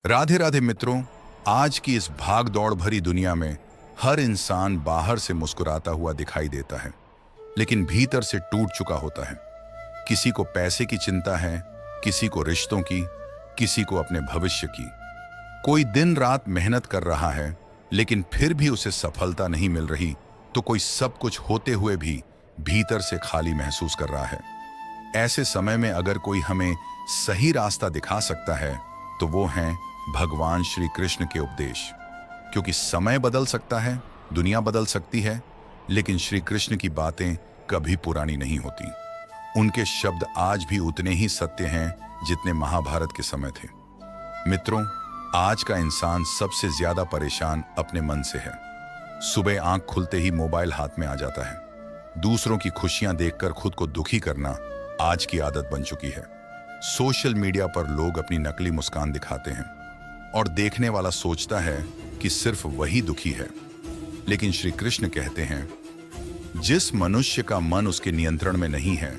राधे राधे मित्रों। आज की इस भाग दौड़ भरी दुनिया में हर इंसान बाहर से मुस्कुराता हुआ दिखाई देता है, लेकिन भीतर से टूट चुका होता है। किसी को पैसे की चिंता है, किसी को रिश्तों की, किसी को अपने भविष्य की। कोई दिन रात मेहनत कर रहा है, लेकिन फिर भी उसे सफलता नहीं मिल रही, तो कोई सब कुछ होते हुए भी भीतर से खाली महसूस कर रहा है। ऐसे समय में अगर कोई हमें सही रास्ता दिखा सकता है, तो वो हैं भगवान श्री कृष्ण के उपदेश। क्योंकि समय बदल सकता है, दुनिया बदल सकती है, लेकिन श्री कृष्ण की बातें कभी पुरानी नहीं होती। उनके शब्द आज भी उतने ही सत्य हैं जितने महाभारत के समय थे। मित्रों, आज का इंसान सबसे ज्यादा परेशान अपने मन से है। सुबह आंख खुलते ही मोबाइल हाथ में आ जाता है। दूसरों की खुशियां देखकर खुद को दुखी करना आज की आदत बन चुकी है। सोशल मीडिया पर लोग अपनी नकली मुस्कान दिखाते हैं और देखने वाला सोचता है कि सिर्फ वही दुखी है। लेकिन श्री कृष्ण कहते हैं, जिस मनुष्य का मन उसके नियंत्रण में नहीं है,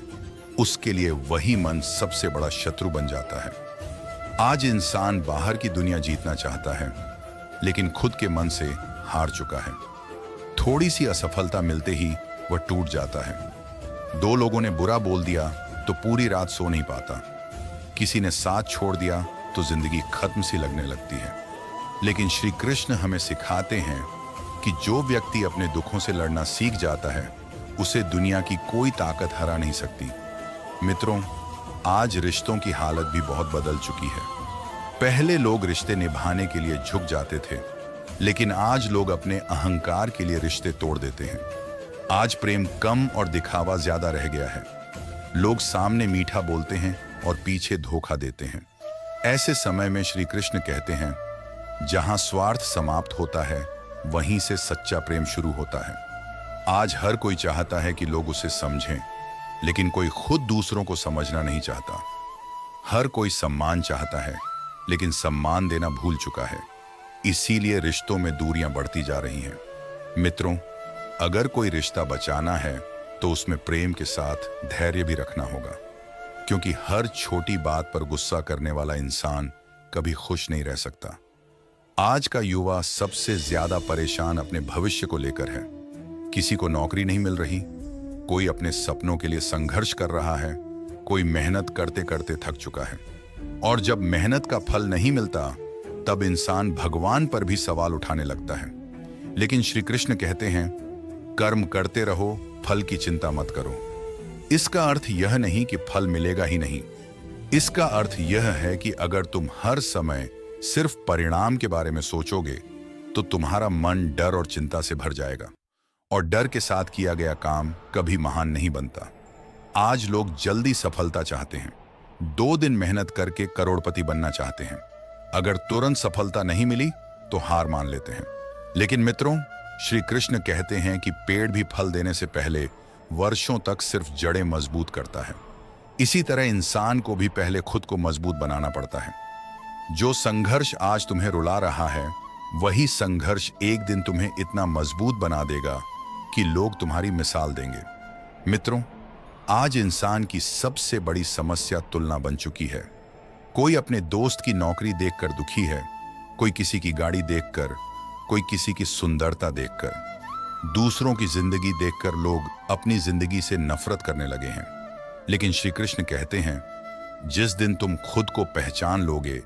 उसके लिए वही मन सबसे बड़ा शत्रु बन जाता है। आज इंसान बाहर की दुनिया जीतना चाहता है, लेकिन खुद के मन से हार चुका है। थोड़ी सी असफलता मिलते ही वह टूट जाता है। दो लोगों ने बुरा बोल दिया तो पूरी रात सो नहीं पाता। किसी ने साथ छोड़ दिया तो जिंदगी खत्म सी लगने लगती है। लेकिन श्री कृष्ण हमें सिखाते हैं कि जो व्यक्ति अपने दुखों से लड़ना सीख जाता है, उसे दुनिया की कोई ताकत हरा नहीं सकती। मित्रों, आज रिश्तों की हालत भी बहुत बदल चुकी है। पहले लोग रिश्ते निभाने के लिए झुक जाते थे, लेकिन आज लोग अपने अहंकार के लिए रिश्ते तोड़ देते हैं। आज प्रेम कम और दिखावा ज्यादा रह गया है। लोग सामने मीठा बोलते हैं और पीछे धोखा देते हैं। ऐसे समय में श्री कृष्ण कहते हैं, जहां स्वार्थ समाप्त होता है, वहीं से सच्चा प्रेम शुरू होता है। आज हर कोई चाहता है कि लोग उसे समझें, लेकिन कोई खुद दूसरों को समझना नहीं चाहता। हर कोई सम्मान चाहता है, लेकिन सम्मान देना भूल चुका है। इसीलिए रिश्तों में दूरियां बढ़ती जा रही हैं। मित्रों, अगर कोई रिश्ता बचाना है, तो उसमें प्रेम के साथ धैर्य भी रखना होगा। क्योंकि हर छोटी बात पर गुस्सा करने वाला इंसान कभी खुश नहीं रह सकता। आज का युवा सबसे ज्यादा परेशान अपने भविष्य को लेकर है। किसी को नौकरी नहीं मिल रही, कोई अपने सपनों के लिए संघर्ष कर रहा है, कोई मेहनत करते करते थक चुका है। और जब मेहनत का फल नहीं मिलता, तब इंसान भगवान पर भी सवाल उठाने लगता है। लेकिन श्री कृष्ण कहते हैं, कर्म करते रहो, फल की चिंता मत करो। इसका अर्थ यह नहीं कि फल मिलेगा ही नहीं। इसका अर्थ यह है कि अगर तुम हर समय सिर्फ परिणाम के बारे में सोचोगे, तो तुम्हारा मन डर और चिंता से भर जाएगा, और डर के साथ किया गया काम कभी महान नहीं बनता। आज लोग जल्दी सफलता चाहते हैं, 2 दिन मेहनत करके करोड़पति बनना चाहते हैं। अगर तुरंत सफलता नहीं मिली तो हार मान लेते हैं। लेकिन मित्रों, श्री कृष्ण कहते हैं कि पेड़ भी फल देने से पहले वर्षों तक सिर्फ जड़ें मजबूत करता है। इसी तरह इंसान को भी पहले खुद को मजबूत बनाना पड़ता है। जो संघर्ष आज तुम्हें रुला रहा है, वही संघर्ष एक दिन तुम्हें इतना मजबूत बना देगा कि लोग तुम्हारी मिसाल देंगे। मित्रों, आज इंसान की सबसे बड़ी समस्या तुलना बन चुकी है। कोई अपने दोस्त की नौकरी देखकर दुखी है, कोई किसी की गाड़ी देखकर, कोई किसी की सुंदरता देखकर। दूसरों की जिंदगी देखकर लोग अपनी जिंदगी से नफरत करने लगे हैं। लेकिन श्री कृष्ण कहते हैं, जिस दिन तुम खुद को पहचान लोगे,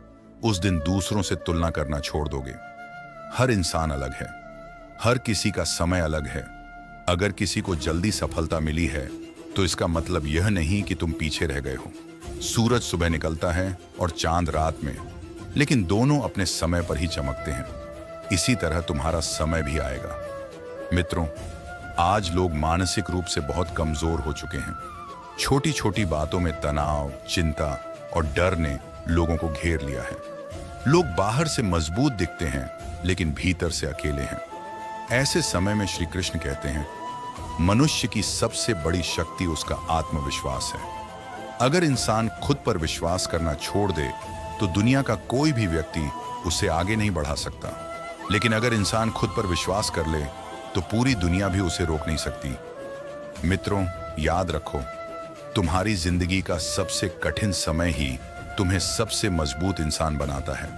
उस दिन दूसरों से तुलना करना छोड़ दोगे। हर इंसान अलग है, हर किसी का समय अलग है। अगर किसी को जल्दी सफलता मिली है, तो इसका मतलब यह नहीं कि तुम पीछे रह गए हो। सूरज सुबह निकलता है और चांद रात में, लेकिन दोनों अपने समय पर ही चमकते हैं। इसी तरह तुम्हारा समय भी आएगा। मित्रों, आज लोग मानसिक रूप से बहुत कमजोर हो चुके हैं। छोटी छोटी बातों में तनाव, चिंता और डर ने लोगों को घेर लिया है। लोग बाहर से मजबूत दिखते हैं, लेकिन भीतर से अकेले हैं। ऐसे समय में श्री कृष्ण कहते हैं, मनुष्य की सबसे बड़ी शक्ति उसका आत्मविश्वास है। अगर इंसान खुद पर विश्वास करना छोड़ दे, तो दुनिया का कोई भी व्यक्ति उसे आगे नहीं बढ़ा सकता। लेकिन अगर इंसान खुद पर विश्वास कर ले, तो पूरी दुनिया भी उसे रोक नहीं सकती। मित्रों, याद रखो, तुम्हारी जिंदगी का सबसे कठिन समय ही तुम्हें सबसे मजबूत इंसान बनाता है।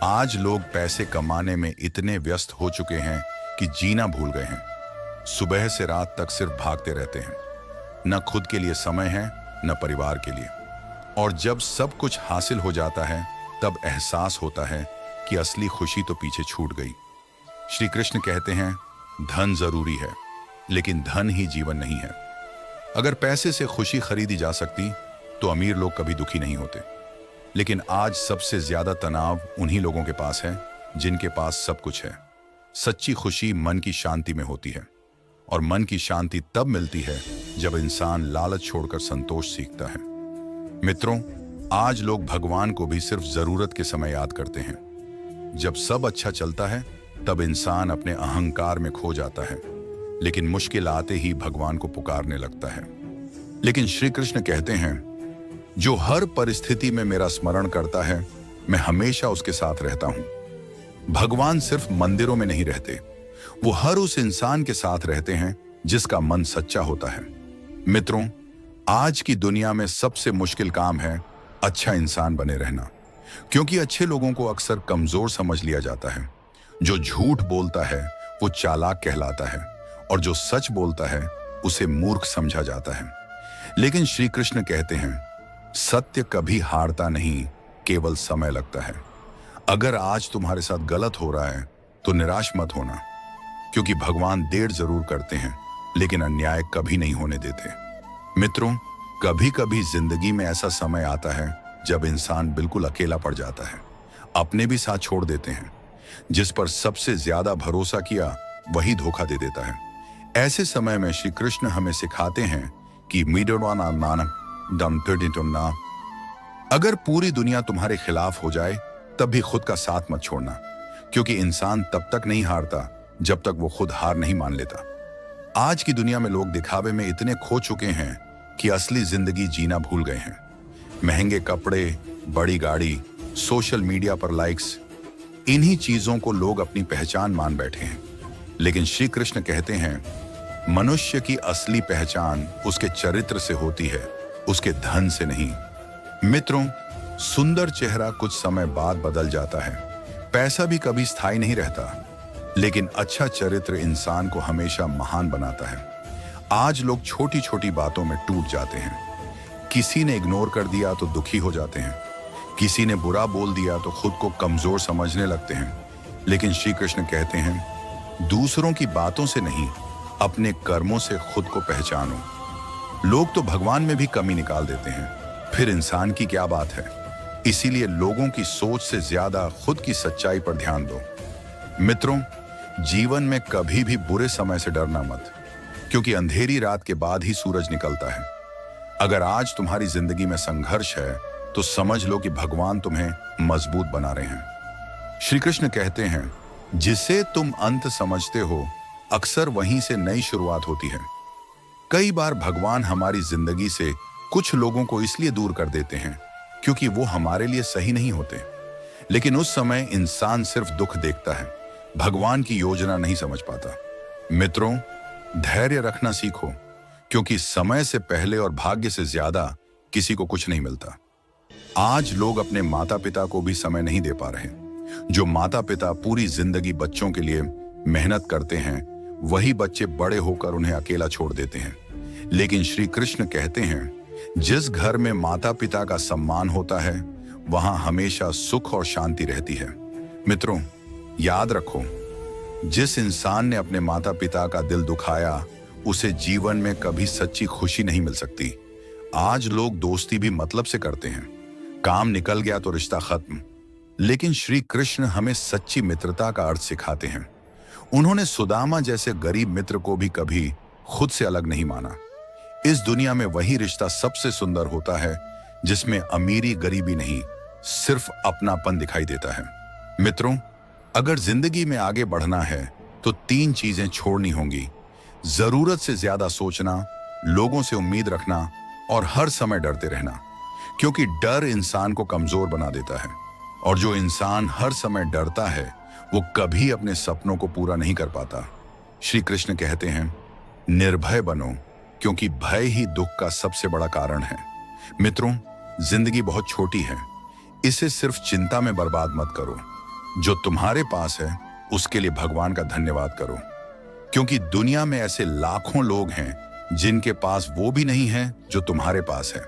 आज लोग पैसे कमाने में इतने व्यस्त हो चुके हैं कि जीना भूल गए हैं। सुबह से रात तक सिर्फ भागते रहते हैं। न खुद के लिए समय है, न परिवार के लिए। और जब सब कुछ हासिल हो जाता है तब एहसास होता है कि असली खुशी तो पीछे छूट गई। श्री कृष्ण कहते हैं, धन जरूरी है, लेकिन धन ही जीवन नहीं है। अगर पैसे से खुशी खरीदी जा सकती तो अमीर लोग कभी दुखी नहीं होते। लेकिन आज सबसे ज्यादा तनाव उन्हीं लोगों के पास है जिनके पास सब कुछ है। सच्ची खुशी मन की शांति में होती है, और मन की शांति तब मिलती है जब इंसान लालच छोड़कर संतोष सीखता है। मित्रों, आज लोग भगवान को भी सिर्फ जरूरत के समय याद करते हैं। जब सब अच्छा चलता है तब इंसान अपने अहंकार में खो जाता है, लेकिन मुश्किल आते ही भगवान को पुकारने लगता है। लेकिन श्री कृष्ण कहते हैं, जो हर परिस्थिति में मेरा स्मरण करता है, मैं हमेशा उसके साथ रहता हूं। भगवान सिर्फ मंदिरों में नहीं रहते, वो हर उस इंसान के साथ रहते हैं जिसका मन सच्चा होता है। मित्रों, आज की दुनिया में सबसे मुश्किल काम है अच्छा इंसान बने रहना, क्योंकि अच्छे लोगों को अक्सर कमजोर समझ लिया जाता है। जो झूठ बोलता है वो चालाक कहलाता है, और जो सच बोलता है उसे मूर्ख समझा जाता है। लेकिन श्री कृष्ण कहते हैं, सत्य कभी हारता नहीं, केवल समय लगता है। अगर आज तुम्हारे साथ गलत हो रहा है तो निराश मत होना, क्योंकि भगवान देर जरूर करते हैं लेकिन अन्याय कभी नहीं होने देते। मित्रों, कभी कभी जिंदगी में ऐसा समय आता है जब इंसान बिल्कुल अकेला पड़ जाता है। अपने भी साथ छोड़ देते हैं। जिस पर सबसे ज्यादा भरोसा किया वही धोखा दे देता है। ऐसे समय में श्री कृष्ण हमें सिखाते हैं कि अगर पूरी दुनिया तुम्हारे खिलाफ हो जाए तब भी खुद का साथ मत छोड़ना, क्योंकि इंसान तब तक नहीं हारता जब तक वो खुद हार नहीं मान लेता। आज की दुनिया में लोग दिखावे में इतने खो चुके हैं कि असली जिंदगी जीना भूल गए हैं। महंगे कपड़े, बड़ी गाड़ी, सोशल मीडिया पर लाइक्स, इन्हीं चीजों को लोग अपनी पहचान मान बैठे हैं। लेकिन श्री कृष्ण कहते हैं, मनुष्य की असली पहचान उसके चरित्र से होती है, उसके धन से नहीं। मित्रों, सुंदर चेहरा कुछ समय बाद बदल जाता है, पैसा भी कभी स्थायी नहीं रहता, लेकिन अच्छा चरित्र इंसान को हमेशा महान बनाता है। आज लोग छोटी छोटी बातों में टूट जाते हैं। किसी ने इग्नोर कर दिया तो दुखी हो जाते हैं, किसी ने बुरा बोल दिया तो खुद को कमजोर समझने लगते हैं। लेकिन श्री कृष्ण कहते हैं, दूसरों की बातों से नहीं, अपने कर्मों से खुद को पहचानो। लोग तो भगवान में भी कमी निकाल देते हैं, फिर इंसान की क्या बात है। इसीलिए लोगों की सोच से ज्यादा खुद की सच्चाई पर ध्यान दो। मित्रों, जीवन में कभी भी बुरे समय से डरना मत, क्योंकि अंधेरी रात के बाद ही सूरज निकलता है। अगर आज तुम्हारी जिंदगी में संघर्ष है तो समझ लो कि भगवान तुम्हें मजबूत बना रहे हैं। श्री कृष्ण कहते हैं, जिसे तुम अंत समझते हो अक्सर वहीं से नई शुरुआत होती है। कई बार भगवान हमारी जिंदगी से कुछ लोगों को इसलिए दूर कर देते हैं क्योंकि वो हमारे लिए सही नहीं होते। लेकिन उस समय इंसान सिर्फ दुख देखता है, भगवान की योजना नहीं समझ पाता। मित्रों, धैर्य रखना सीखो, क्योंकि समय से पहले और भाग्य से ज्यादा किसी को कुछ नहीं मिलता। आज लोग अपने माता पिता को भी समय नहीं दे पा रहे। जो माता पिता पूरी जिंदगी बच्चों के लिए मेहनत करते हैं, वही बच्चे बड़े होकर उन्हें अकेला छोड़ देते हैं। लेकिन श्री कृष्ण कहते हैं, जिस घर में माता पिता का सम्मान होता है वहां हमेशा सुख और शांति रहती है। मित्रों, याद रखो, जिस इंसान ने अपने माता पिता का दिल दुखाया उसे जीवन में कभी सच्ची खुशी नहीं मिल सकती। आज लोग दोस्ती भी मतलब से करते हैं, काम निकल गया तो रिश्ता खत्म। लेकिन श्री कृष्ण हमें सच्ची मित्रता का अर्थ सिखाते हैं। उन्होंने सुदामा जैसे गरीब मित्र को भी कभी खुद से अलग नहीं माना। इस दुनिया में वही रिश्ता सबसे सुंदर होता है जिसमें अमीरी गरीबी नहीं, सिर्फ अपनापन दिखाई देता है। मित्रों, अगर जिंदगी में आगे बढ़ना है तो 3 चीजें छोड़नी होंगी: जरूरत से ज्यादा सोचना, लोगों से उम्मीद रखना और हर समय डरते रहना, क्योंकि डर इंसान को कमजोर बना देता है। और जो इंसान हर समय डरता है वो कभी अपने सपनों को पूरा नहीं कर पाता। श्री कृष्ण कहते हैं, निर्भय बनो, क्योंकि भय ही दुख का सबसे बड़ा कारण है। मित्रों, जिंदगी बहुत छोटी है, इसे सिर्फ चिंता में बर्बाद मत करो। जो तुम्हारे पास है उसके लिए भगवान का धन्यवाद करो, क्योंकि दुनिया में ऐसे लाखों लोग हैं जिनके पास वो भी नहीं है जो तुम्हारे पास है।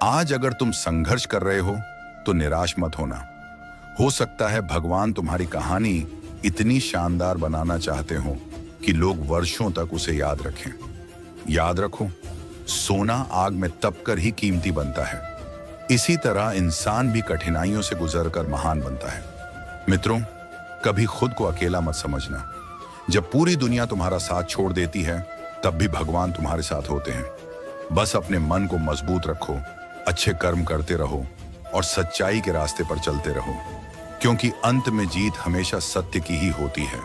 आज अगर तुम संघर्ष कर रहे हो तो निराश मत होना। हो सकता है भगवान तुम्हारी कहानी इतनी शानदार बनाना चाहते हो कि लोग वर्षों तक उसे याद रखें। याद रखो, सोना आग में तपकर ही कीमती बनता है। इसी तरह इंसान भी कठिनाइयों से गुजरकर महान बनता है। मित्रों, कभी खुद को अकेला मत समझना। जब पूरी दुनिया तुम्हारा साथ छोड़ देती है तब भी भगवान तुम्हारे साथ होते हैं। बस अपने मन को मजबूत रखो, अच्छे कर्म करते रहो और सच्चाई के रास्ते पर चलते रहो, क्योंकि अंत में जीत हमेशा सत्य की ही होती है।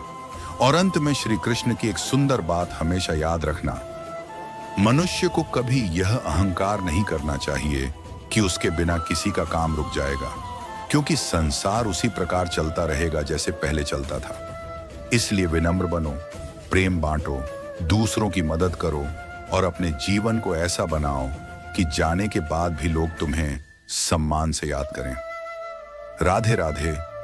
और अंत में श्री कृष्ण की एक सुंदर बात हमेशा याद रखना, मनुष्य को कभी यह अहंकार नहीं करना चाहिए कि उसके बिना किसी का काम रुक जाएगा, क्योंकि संसार उसी प्रकार चलता रहेगा जैसे पहले चलता था। इसलिए विनम्र बनो, प्रेम बांटो, दूसरों की मदद करो और अपने जीवन को ऐसा बनाओ कि जाने के बाद भी लोग तुम्हें सम्मान से याद करें। राधे राधे।